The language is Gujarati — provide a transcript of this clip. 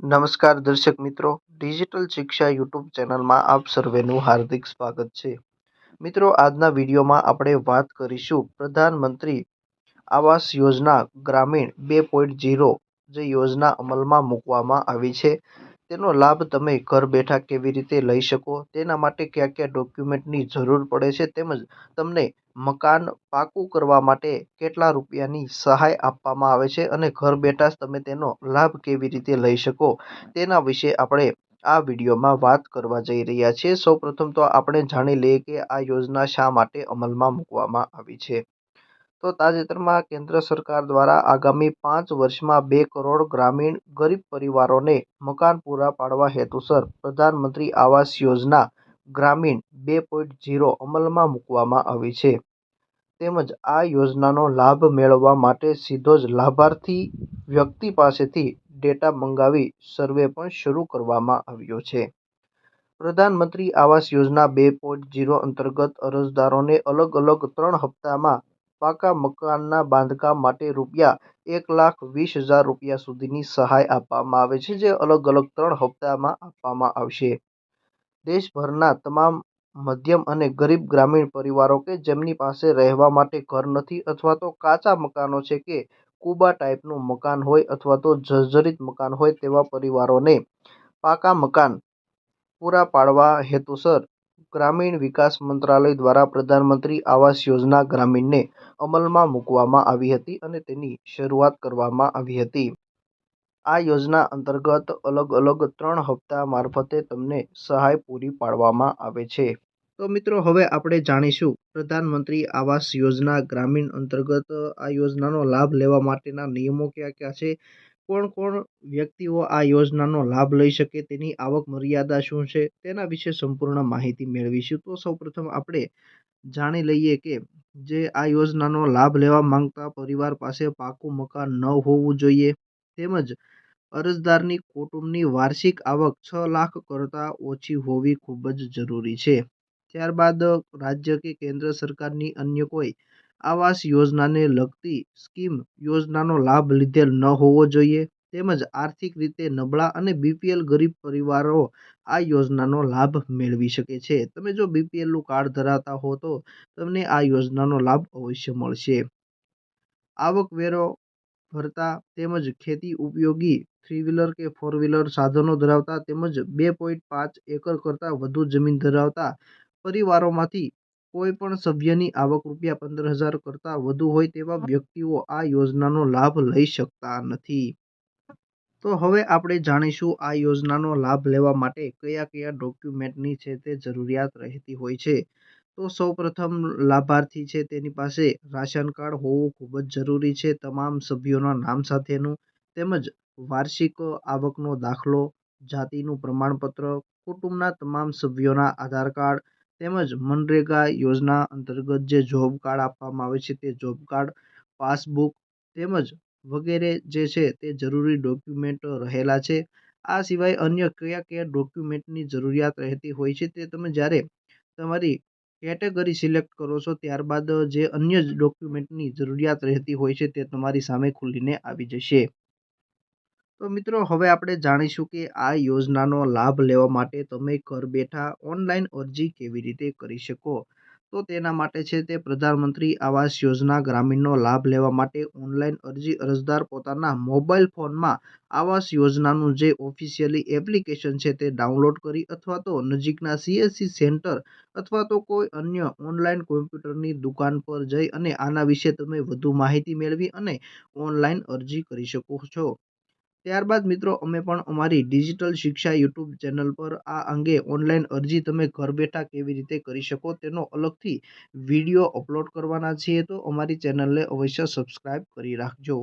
નમસ્કાર દર્શક મિત્રો, ડિજિટલ શિક્ષા યુટ્યુબ ચેનલમાં આપ સર્વેનું હાર્દિક સ્વાગત છે. મિત્રો, આજના વિડીયોમાં આપણે વાત કરીશું પ્રધાનમંત્રી આવાસ યોજના ગ્રામીણ 2.0 જે યોજના અમલમાં મૂકવામાં આવી છે તેનો લાભ તમે ઘર બેઠા કેવી રીતે લઈ શકો, તેના માટે કયા કયા ડોક્યુમેન્ટની જરૂર પડે છે, તેમજ તમને મકાન પાકું કરવા માટે કેટલા રૂપિયાની સહાય આપવામાં આવે છે અને ઘર બેઠા જ તમે તેનો લાભ કેવી રીતે લઈ શકો તેના વિશે આપણે આ વિડીયોમાં વાત કરવા જઈ રહ્યા છીએ. સૌપ્રથમ તો આપણે જાણી લઈએ કે આ યોજના શા માટે અમલમાં મૂકવામાં આવી છે. તો તાજેતરમાં કેન્દ્ર સરકાર દ્વારા આગામી 5 વર્ષમાં 2 કરોડ ગ્રામીણ ગરીબ પરિવારોને મકાન પૂરા પાડવા હેતુસર પ્રધાનમંત્રી આવાસ યોજના ગ્રામીણ 2.0 અમલમાં મૂકવામાં આવી છે. તેમજ આ યોજનાનો લાભ મેળવવા માટે સીધો જ લાભાર્થી વ્યક્તિ પાસેથી ડેટા મંગાવી સર્વે પણ શરૂ કરવામાં આવ્યો છે. પ્રધાનમંત્રી આવાસ યોજના 2.0 અંતર્ગત અરજદારોને અલગ અલગ 3 હપ્તામાં પાકા મકાનના બાંધકામ માટે રૂપિયા 1,20,000 સુધીની સહાય આપવામાં આવે છે, જે અલગ અલગ 3 હપ્તામાં આપવામાં આવશે. દેશભરના તમામ મધ્યમ અને ગરીબ ગ્રામીણ પરિવારો કે જેમની પાસે રહેવા માટે ઘર નથી અથવા તો કાચા મકાનો છે કે કુબા ટાઈપનું મકાન હોય અથવા તો જર્જરિત મકાન હોય તેવા પરિવારોને પાકા મકાન પૂરા પાડવા હેતુસર ગ્રામીણ વિકાસ મંત્રાલય દ્વારા પ્રધાનમંત્રી આવાસ યોજના ગ્રામીણને અમલમાં મૂકવામાં આવી હતી અને તેની શરૂઆત કરવામાં આવી હતી. આ યોજના અંતર્ગત અલગ અલગ 3 હપ્તા મારફતે તમને સહાય પૂરી પાડવામાં આવે છે. તો મિત્રો, હવે આપણે જાણીશું પ્રધાનમંત્રી આવાસ યોજના ગ્રામીણ અંતર્ગત આ યોજનાનો લાભ લેવા માટેના નિયમો કયા કયા છે, કોણ કોણ વ્યક્તિઓ આ યોજનાનો લાભ લઈ શકે, તેની આવક મર્યાદા શું છે, તેના વિશે સંપૂર્ણ માહિતી મેળવીશું. તો સૌપ્રથમ આપણે જાણી લઈએ કે જે આ યોજનાનો લાભ લેવા માંગતા પરિવાર પાસે પાકું મકાન ન હોવું જોઈએ, તેમજ અરજદારની કુટુંબની વાર્ષિક આવક 6 લાખ કરતાં ઓછી હોવી ખૂબ જ જરૂરી છે. ત્યારબાદ રાજ્ય કે કેન્દ્ર સરકારની અન્ય કોઈ આવાસ યોજનાને લગતી સ્કીમ યોજનાનો લાભ લીધેલ ન હોવો જોઈએ, તેમજ આર્થિક રીતે નબળા અને બીપીએલ ગરીબ પરિવારો આ યોજનાનો લાભ મેળવી શકે છે. તમે જો બીપીએલનું કાર્ડ ધરાવતા હો તો તમને આ યોજનાનો લાભ અવશ્ય મળશે. આવકવેરો ભરતા તેમજ ખેતી ઉપયોગી 3 વ્હીલર કે 4 વ્હીલર સાધનો ધરાવતા તેમજ 2.5 એકર કરતાં વધુ જમીન ધરાવતા પરિવારોમાંથી કોઈ પણ સભ્યની આવક રૂપિયા 15,000 કરતાં વધુ હોય તેવા વ્યક્તિઓ આ યોજનાનો લાભ લઈ શકતા નથી. તો હવે આપણે જાણીશું આ યોજનાનો લાભ લેવા માટે કયા કયા ડોક્યુમેન્ટની છે તે જરૂરિયાત રહેતી હોય છે. તો સૌપ્રથમ લાભાર્થી છે તેની પાસે રાશન કાર્ડ હોવું ખૂબ જ જરૂરી છે, તમામ સભ્યોના નામ સાથેનું, તેમજ વાર્ષિક આવકનો દાખલો, જાતિનું પ્રમાણપત્ર, કુટુંબના તમામ સભ્યોના આધાર કાર્ડ, તેમજ મનરેગા યોજના અંતર્ગત જે જોબ કાર્ડ આપવામાં આવે છે તે જોબ કાર્ડ, પાસબુક તેમજ વગેરે જે છે તે જરૂરી ડોક્યુમેન્ટ રહેલા છે. આ સિવાય અન્ય કયા કયા ડોક્યુમેન્ટની જરૂરિયાત રહેતી હોય છે તે તમે જ્યારે તમારી કેટેગરી સિલેક્ટ કરો છો ત્યારબાદ જે અન્ય ડોક્યુમેન્ટની જરૂરિયાત રહેતી હોય છે તે તમારી સામે ખુલીને આવી જશે. તો મિત્રો, હવે આપણે જાણીશું કે આ યોજનાનો લાભ લેવા માટે તમે ઘર બેઠા ઓનલાઈન અરજી કેવી રીતે કરી શકો. તો તેના માટે છે તે પ્રધાનમંત્રી આવાસ યોજના ગ્રામીણનો લાભ લેવા માટે ઓનલાઈન અરજી અરજદાર પોતાના મોબાઈલ ફોનમાં આવાસ યોજનાનું જે ઓફિશિયલી એપ્લિકેશન છે તે ડાઉનલોડ કરી અથવા તો નજીકના CSC સેન્ટર અથવા તો કોઈ અન્ય ઓનલાઈન કોમ્પ્યુટરની દુકાન પર જઈ અને આના વિશે તમે વધુ માહિતી મેળવી અને ઓનલાઈન અરજી કરી શકો છો. ત્યારબાદ મિત્રો, અમે પણ અમારી ડિજિટલ શિક્ષા યુટ્યુબ ચેનલ પર આ અંગે ઓનલાઈન અરજી તમે ઘર બેઠા કેવી રીતે કરી શકો તેનો અલગથી વિડીયો અપલોડ કરવાના છીએ, તો અમારી ચેનલને અવશ્ય સબસ્ક્રાઈબ કરી રાખજો.